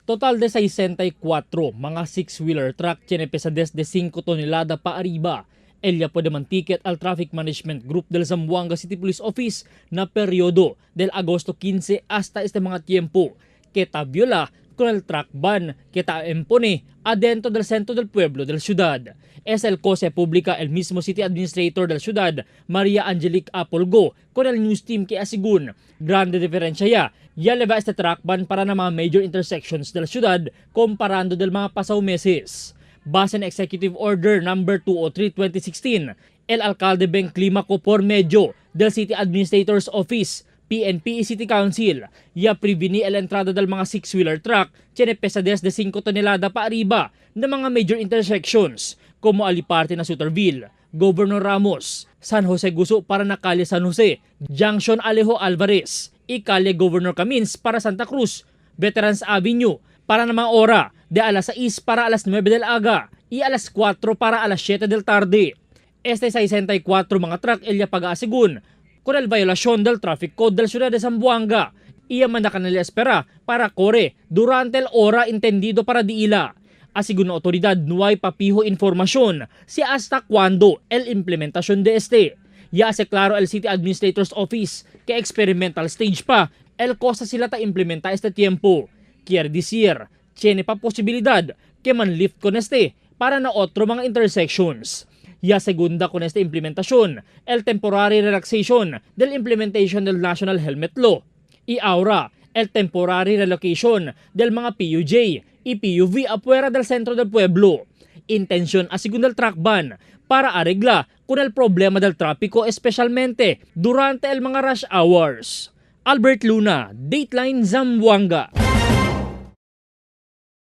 Total de 64 mga six-wheeler truck tiene pesadez de 5 tonelada pa arriba. Ella puede man ticket al Traffic Management Group del Zamboanga City Police Office na periodo del agosto 15 hasta este mga tiempo que tabiola con el truck ban que impone adentro del centro del pueblo del ciudad. Es el cosa pública el mismo City Administrator del ciudad, Maria Angelique Apolgo, con el news team que asigun. Grande diferencia ya le va este truck ban para na mga major intersections del ciudad comparando del mga pasaw meses. Base en Executive Order No. 203-2016, el alcalde Ben Climaco por medio del City Administrator's Office, PNP y City Council, ya previni el entrada del mga six-wheeler truck tiene pesadez de 5 tonelada pa arriba ng mga major intersections como Aliparte na Suterville, Governor Ramos, San Jose Guso para na Calle San Jose, Junction Alejo Alvarez, y Calle Governor Camins para Santa Cruz, Veterans Avenue para na mga ora de alas 6 para alas 9 del aga y alas 4 para alas 7 del tarde. Este 64 mga truck ella pag-aasigun con el violación del traffic code del ciudad de Zamboanga y man na kanila espera para corre durante el hora entendido para diila. Asigun na otoridad no hay papijo informasyon si hasta cuando el implementación de este. Ya hace claro el City Administrator's Office que experimental stage pa el cosa sila ta implementa este tiempo. Quiere decir, tiene pa posibilidad que man lift con este para na otro mga intersections. Ya segunda con esta implementación, el temporary relaxation del implementation del National Helmet Law. Y ahora, el temporary relocation del mga PUJ y PUV afuera del centro del pueblo. Intención a segunda del truck ban para arregla con el problema del tráfico especialmente durante el mga rush hours. Albert Luna, Dateline Zamboanga.